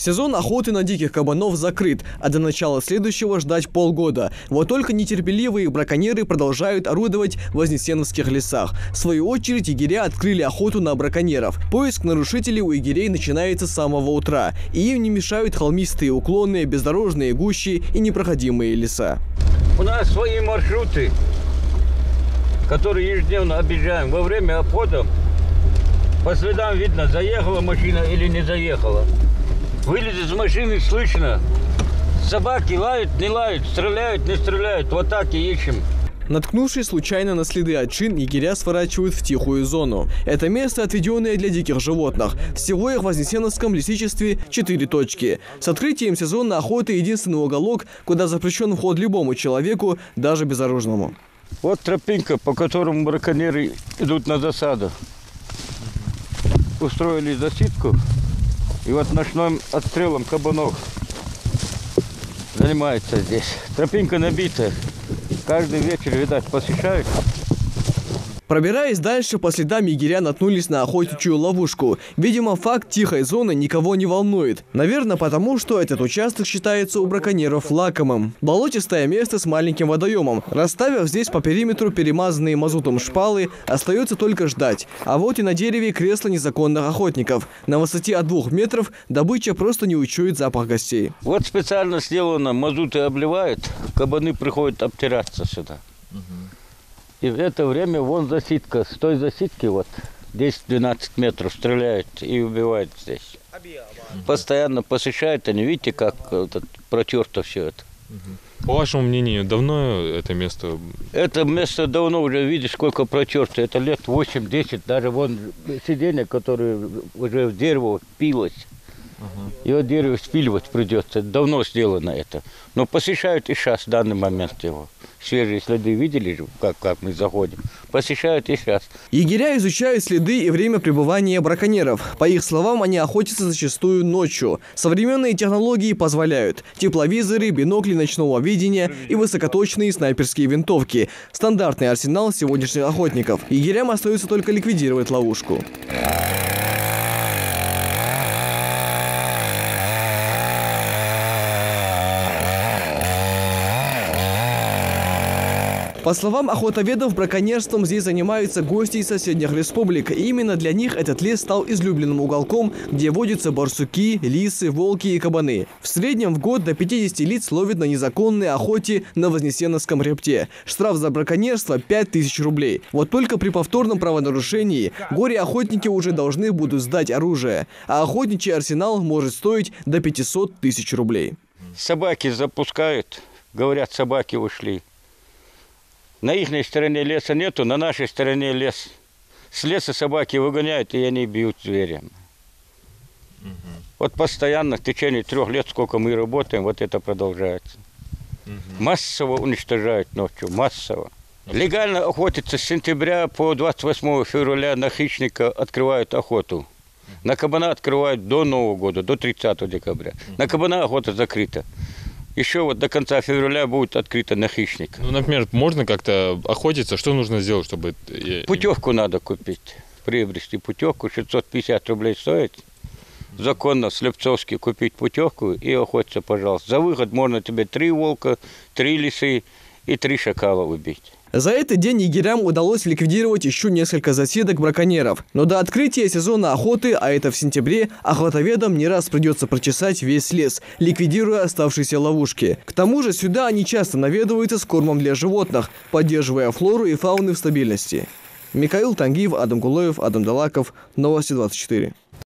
Сезон охоты на диких кабанов закрыт, а до начала следующего ждать полгода. Вот только нетерпеливые браконьеры продолжают орудовать в Вознесеновских лесах. В свою очередь егеря открыли охоту на браконьеров. Поиск нарушителей у егерей начинается с самого утра, и им не мешают холмистые уклоны, бездорожные гущи и непроходимые леса. У нас свои маршруты, которые ежедневно объезжаем. Во время обхода по следам видно, заехала машина или не заехала. Вылезет из машины, слышно. Собаки лают, не лают, стреляют, не стреляют. Вот так и ищем. Наткнувшись случайно на следы отчин, егеря сворачивают в тихую зону. Это место, отведенное для диких животных. Всего их в Вознесеновском лесничестве 4 точки. С открытием сезона охоты единственный уголок, куда запрещен вход любому человеку, даже безоружному. Вот тропинка, по которому браконьеры идут на засаду. Устроили засидку. И вот ночным отстрелом кабанов занимается здесь. Тропинка набита. Каждый вечер, видать, посещают. Пробираясь дальше, по следам егеря наткнулись на охотничью ловушку. Видимо, факт тихой зоны никого не волнует. Наверное, потому что этот участок считается у браконьеров лакомым. Болотистое место с маленьким водоемом. Расставив здесь по периметру перемазанные мазутом шпалы, остается только ждать. А вот и на дереве кресло незаконных охотников. На высоте от 2 метров добыча просто не учует запах гостей. Вот специально сделано, мазуты обливают, кабаны приходят обтираться сюда. И в это время вон засидка. С той засидки вот 10-12 метров стреляют и убивают здесь. Постоянно посещают они. Видите, как протерто все это. По вашему мнению, давно это место? Это место давно уже, видишь, сколько протерто. Это лет 8-10. Даже вон сиденье, которое уже в дерево впилось. Его дерево спиливать придется. Давно сделано это. Но посещают и сейчас, в данный момент его. Свежие следы видели, как мы заходим. Посещают и сейчас. Егеря изучают следы и время пребывания браконьеров. По их словам, они охотятся зачастую ночью. Современные технологии позволяют. Тепловизоры, бинокли ночного видения и высокоточные снайперские винтовки. Стандартный арсенал сегодняшних охотников. Егерям остается только ликвидировать ловушку. По словам охотоведов, браконьерством здесь занимаются гости из соседних республик. И именно для них этот лес стал излюбленным уголком, где водятся барсуки, лисы, волки и кабаны. В среднем в год до 50 лиц ловят на незаконной охоте на Вознесеновском хребте. Штраф за браконьерство 5000 рублей. Вот только при повторном правонарушении горе-охотники уже должны будут сдать оружие. А охотничий арсенал может стоить до 500 000 рублей. Собаки запускают, говорят, собаки ушли. На их стороне леса нету, на нашей стороне лес. С леса собаки выгоняют, и они бьют зверя. Вот постоянно, в течение 3 лет, сколько мы работаем, вот это продолжается. Массово уничтожают ночью, массово. Легально охотятся с сентября по 28 февраля на хищника открывают охоту. На кабана открывают до Нового года, до 30 декабря. На кабана охота закрыта. Еще вот до конца февраля будет открыто на хищника. Ну, например, можно как-то охотиться? Что нужно сделать, чтобы... Путевку надо купить, приобрести путевку. 650 рублей стоит. Законно слепцовски купить путевку и охотиться, пожалуйста. За выход можно тебе 3 волка, 3 лисы и 3 шакала убить. За этот день егерям удалось ликвидировать еще несколько засидок браконьеров. Но до открытия сезона охоты, а это в сентябре, охотоведам не раз придется прочесать весь лес, ликвидируя оставшиеся ловушки. К тому же сюда они часто наведываются с кормом для животных, поддерживая флору и фауну в стабильности. Михаил Тангиев, Адам Гулоев, Адам Далаков. Новости 24.